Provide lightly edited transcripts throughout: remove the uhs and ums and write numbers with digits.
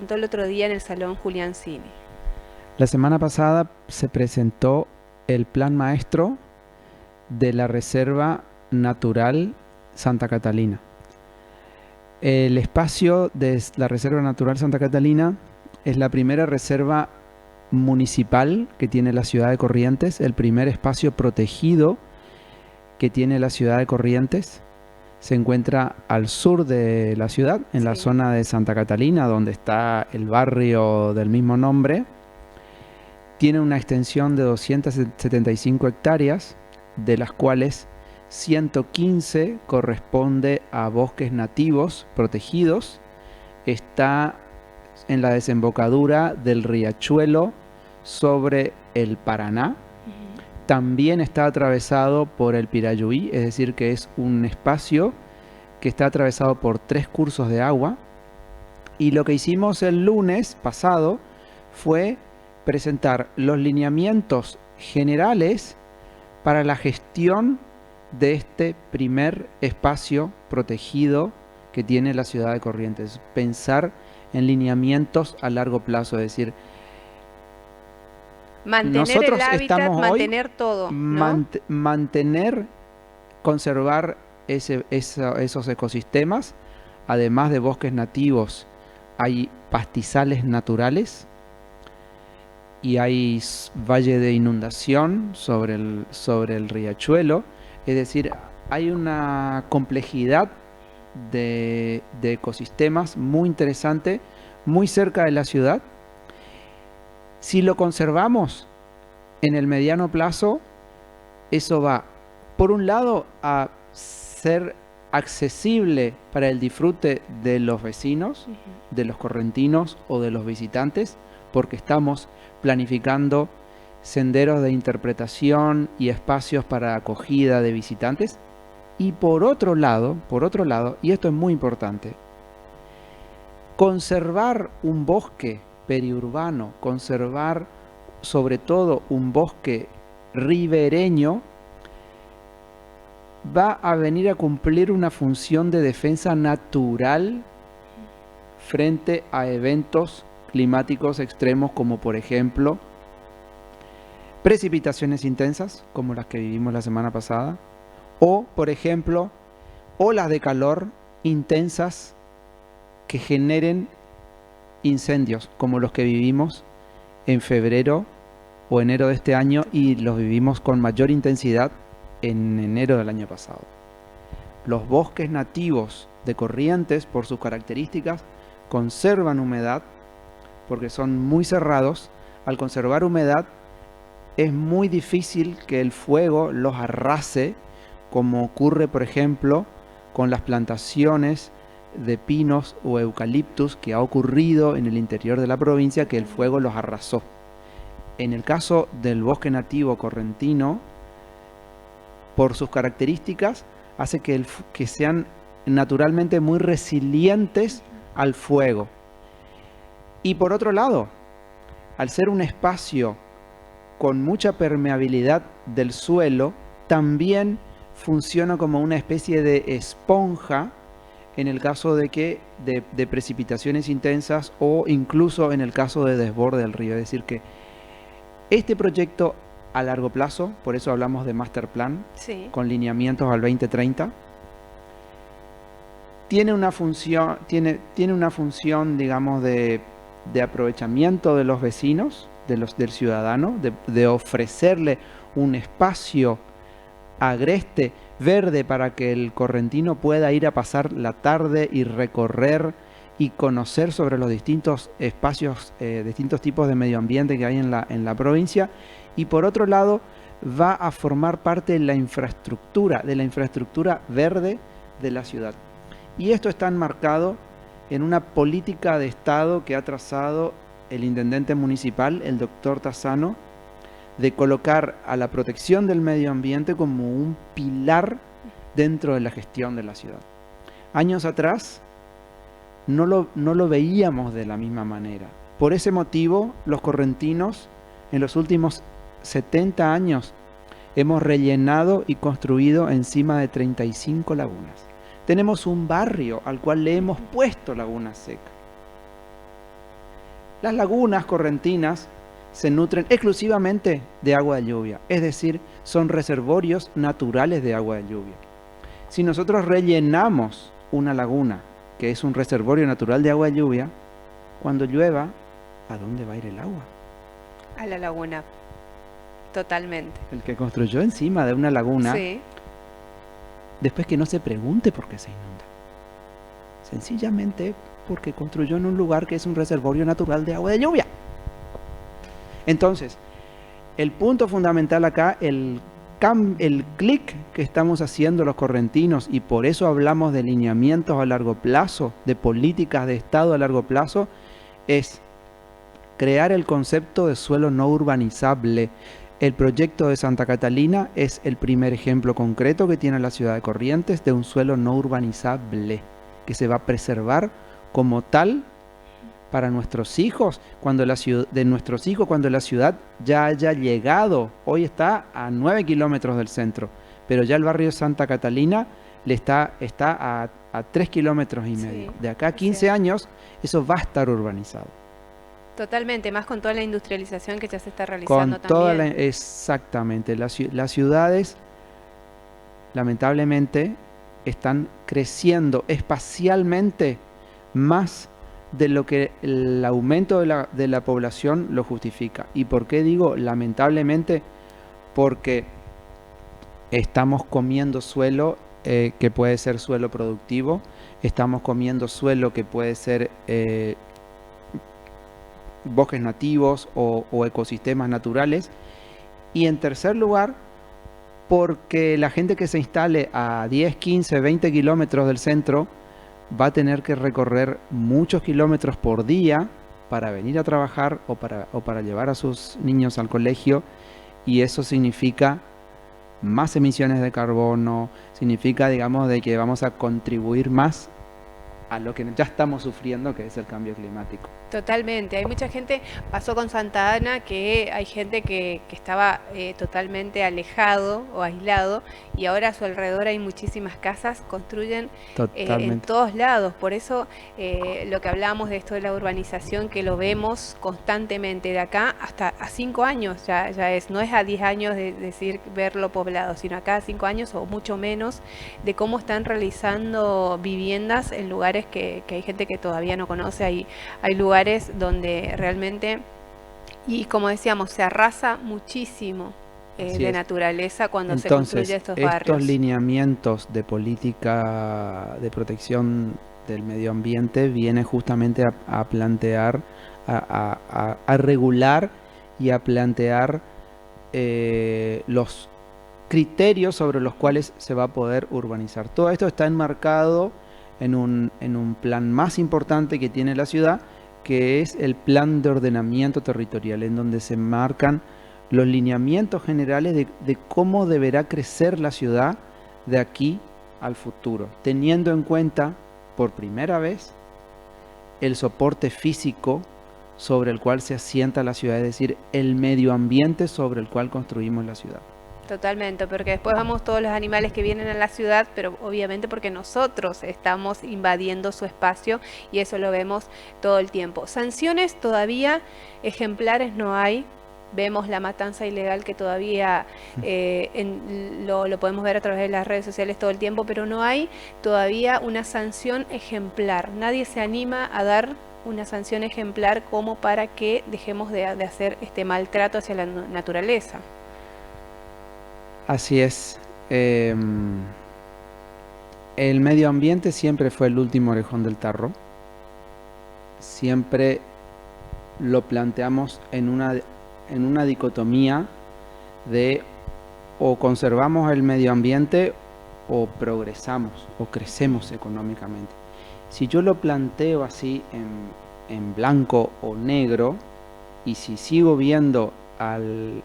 presentó el otro día en el Salón Julián Cini. La semana pasada se presentó el plan maestro de la Reserva Natural Santa Catalina. El espacio de la Reserva Natural Santa Catalina es la primera reserva municipal que tiene la ciudad de Corrientes, el primer espacio protegido que tiene la ciudad de Corrientes. Se encuentra al sur de la ciudad, en la zona de Santa Catalina, donde está el barrio del mismo nombre. Tiene una extensión de 275 hectáreas, de las cuales 115 corresponde a bosques nativos protegidos. Está en la desembocadura del riachuelo sobre el Paraná. También está atravesado por el Pirayuí, es decir, que es un espacio que está atravesado por 3 cursos de agua. Y lo que hicimos el lunes pasado fue presentar los lineamientos generales para la gestión de este primer espacio protegido que tiene la ciudad de Corrientes. Pensar en lineamientos a largo plazo, es decir, mantener nosotros el hábitat, estamos mantener hoy todo, ¿no? mantener, conservar esos ecosistemas. Además de bosques nativos, hay pastizales naturales y hay valle de inundación sobre el riachuelo. Es decir, hay una complejidad de ecosistemas muy interesante, muy cerca de la ciudad. Si lo conservamos en el mediano plazo, eso va, por un lado, a ser accesible para el disfrute de los vecinos, de los correntinos o de los visitantes, porque estamos planificando senderos de interpretación y espacios para acogida de visitantes. Y por otro lado, y esto es muy importante, conservar un bosque periurbano, conservar sobre todo un bosque ribereño, va a venir a cumplir una función de defensa natural frente a eventos climáticos extremos, como por ejemplo precipitaciones intensas, como las que vivimos la semana pasada, o por ejemplo olas de calor intensas que generen incendios, como los que vivimos en febrero o enero de este año, y los vivimos con mayor intensidad en enero del año pasado. Los bosques nativos de Corrientes, por sus características, conservan humedad porque son muy cerrados. Al conservar humedad, es muy difícil que el fuego los arrase, como ocurre, por ejemplo, con las plantaciones de pinos o eucaliptus que ha ocurrido en el interior de la provincia, que el fuego los arrasó. En el caso del bosque nativo correntino, por sus características, hace que sean naturalmente muy resilientes al fuego. Y por otro lado, al ser un espacio con mucha permeabilidad del suelo, también funciona como una especie de esponja en el caso de precipitaciones intensas o incluso en el caso de desborde del río. Es decir que este proyecto a largo plazo, por eso hablamos de master plan, con lineamientos al 2030, tiene una función, digamos, de aprovechamiento de los vecinos, del ciudadano, de ofrecerle un espacio agreste, verde, para que el correntino pueda ir a pasar la tarde y recorrer y conocer sobre los distintos espacios, distintos tipos de medio ambiente que hay en la provincia. Y por otro lado, va a formar parte de la infraestructura verde de la ciudad. Y esto está enmarcado en una política de Estado que ha trazado el intendente municipal, el doctor Tassano, de colocar a la protección del medio ambiente como un pilar dentro de la gestión de la ciudad. Años atrás no lo veíamos de la misma manera. Por ese motivo, los correntinos en los últimos 70 años hemos rellenado y construido encima de 35 lagunas. Tenemos un barrio al cual le hemos puesto Laguna Seca. Las lagunas correntinas se nutren exclusivamente de agua de lluvia, es decir, son reservorios naturales de agua de lluvia. Si nosotros rellenamos una laguna, que es un reservorio natural de agua de lluvia, cuando llueva, ¿a dónde va a ir el agua? A la laguna. Totalmente. El que construyó encima de una laguna, Sí. después que no se pregunte por qué se inunda. Sencillamente porque construyó en un lugar que es un reservorio natural de agua de lluvia. Entonces, el punto fundamental acá, el clic que estamos haciendo los correntinos, y por eso hablamos de lineamientos a largo plazo, de políticas de Estado a largo plazo, es crear el concepto de suelo no urbanizable. El proyecto de Santa Catalina es el primer ejemplo concreto que tiene la ciudad de Corrientes de un suelo no urbanizable, que se va a preservar como tal para nuestros hijos, cuando la ciudad ya haya llegado. Hoy está a 9 kilómetros del centro, pero ya el barrio Santa Catalina está a 3 kilómetros y medio. Sí, De acá a es 15 cierto. años, eso va a estar urbanizado. Totalmente, más con toda la industrialización que ya se está realizando Con toda también. exactamente, las ciudades lamentablemente están creciendo espacialmente más de lo que el aumento de la población lo justifica. ¿Y por qué digo lamentablemente? Porque estamos comiendo suelo que puede ser suelo productivo, estamos comiendo suelo que puede ser bosques nativos o ecosistemas naturales. Y en tercer lugar, porque la gente que se instale a 10, 15, 20 kilómetros del centro va a tener que recorrer muchos kilómetros por día para venir a trabajar o para llevar a sus niños al colegio, y eso significa más emisiones de carbono, significa, digamos, de que vamos a contribuir más a lo que ya estamos sufriendo, que es el cambio climático. Totalmente, hay mucha gente, pasó con Santa Ana, que hay gente que estaba totalmente alejado o aislado, y ahora a su alrededor hay muchísimas casas, construyen en Totalmente. todos lados. Por eso lo que hablábamos de esto de la urbanización, que lo vemos constantemente de acá hasta a 5 años, ya es, no es a 10 años de decir verlo poblado, sino acá a 5 años o mucho menos, de cómo están realizando viviendas en lugares que hay gente que todavía no conoce. Hay lugares donde realmente, y como decíamos, se arrasa muchísimo Así de es. naturaleza cuando se Entonces, construye estos estos barrios. lineamientos de política de protección del medio ambiente viene justamente a plantear, a regular y a plantear los criterios sobre los cuales se va a poder urbanizar. Todo esto está enmarcado en un plan más importante que tiene la ciudad, que es el plan de ordenamiento territorial, en donde se marcan los lineamientos generales de cómo deberá crecer la ciudad de aquí al futuro, teniendo en cuenta por primera vez el soporte físico sobre el cual se asienta la ciudad, es decir, el medio ambiente sobre el cual construimos la ciudad. Totalmente, porque después vamos todos los animales que vienen a la ciudad, pero obviamente porque nosotros estamos invadiendo su espacio, y eso lo vemos todo el tiempo. Sanciones todavía ejemplares no hay. Vemos la matanza ilegal que todavía lo podemos ver a través de las redes sociales todo el tiempo, pero no hay todavía una sanción ejemplar. Nadie se anima a dar una sanción ejemplar como para que dejemos de hacer este maltrato hacia la naturaleza. Así es. El medio ambiente siempre fue el último orejón del tarro. Siempre lo planteamos en una dicotomía de o conservamos el medio ambiente o progresamos o crecemos económicamente. Si yo lo planteo así en blanco o negro, y si sigo viendo al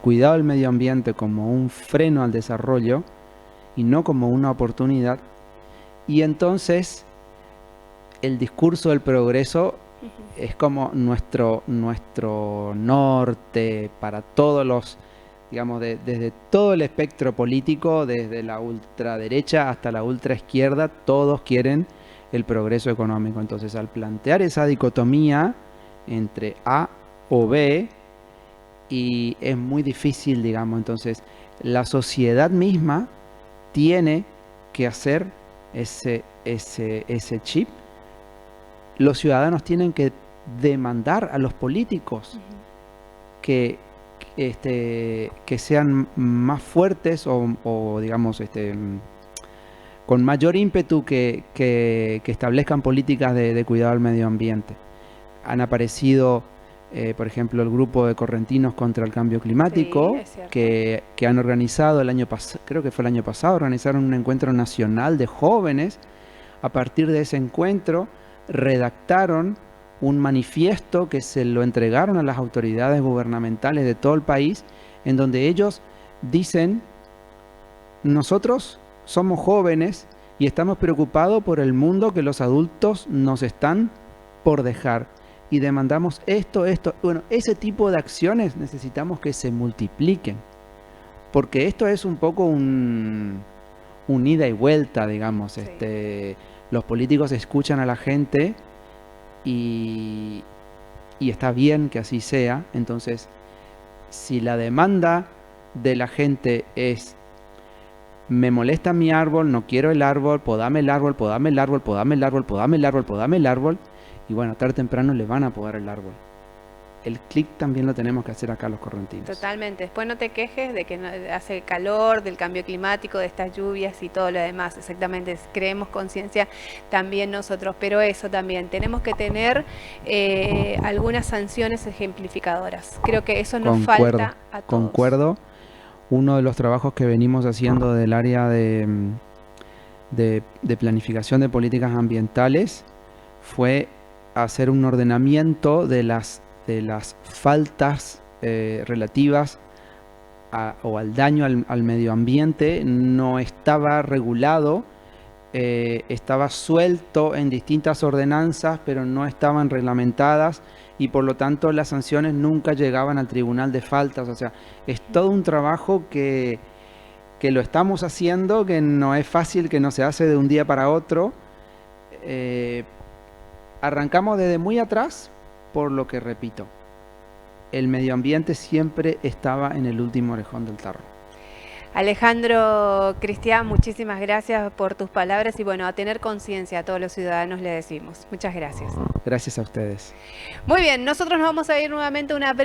cuidado del medio ambiente como un freno al desarrollo y no como una oportunidad, y entonces el discurso del progreso es como nuestro norte para todos los, digamos, desde todo el espectro político, desde la ultraderecha hasta la ultraizquierda, todos quieren el progreso económico. Entonces, al plantear esa dicotomía, entre A o B y es muy difícil, digamos. Entonces, la sociedad misma tiene que hacer ese chip. Los ciudadanos tienen que demandar a los políticos que sean más fuertes o digamos, con mayor ímpetu que establezcan políticas de cuidado al medio ambiente. Han aparecido, por ejemplo, el grupo de correntinos contra el cambio climático, Sí, que han organizado el año pasado, creo que fue el año pasado, organizaron un encuentro nacional de jóvenes. A partir de ese encuentro, redactaron un manifiesto que se lo entregaron a las autoridades gubernamentales de todo el país, en donde ellos dicen: nosotros somos jóvenes y estamos preocupados por el mundo que los adultos nos están por dejar. Y demandamos esto. Bueno, ese tipo de acciones necesitamos que se multipliquen. Porque esto es un poco un ida y vuelta, digamos. Sí. Los políticos escuchan a la gente y está bien que así sea. Entonces, si la demanda de la gente es: me molesta mi árbol, no quiero el árbol, podame el árbol, podame el árbol, podame el árbol, podame el árbol, podame el árbol, y bueno, tarde o temprano le van a podar el árbol. El clic también lo tenemos que hacer acá los correntinos. Totalmente. Después no te quejes de que no, hace calor, del cambio climático, de estas lluvias y todo lo demás. Exactamente, creemos conciencia también nosotros. Pero eso también, tenemos que tener algunas sanciones ejemplificadoras. Creo que eso nos falta a todos. Concuerdo. Uno de los trabajos que venimos haciendo del área de planificación de políticas ambientales fue hacer un ordenamiento de las faltas relativas o al daño al medio ambiente. No estaba regulado, estaba suelto en distintas ordenanzas, pero no estaban reglamentadas y por lo tanto las sanciones nunca llegaban al tribunal de faltas. O sea, es todo un trabajo que lo estamos haciendo, que no es fácil, que no se hace de un día para otro. Arrancamos desde muy atrás, por lo que repito, el medio ambiente siempre estaba en el último orejón del tarro. Alejandro, Cristian, muchísimas gracias por tus palabras y bueno, a tener conciencia a todos los ciudadanos le decimos. Muchas gracias. Gracias a ustedes. Muy bien, nosotros nos vamos a ir nuevamente a una breve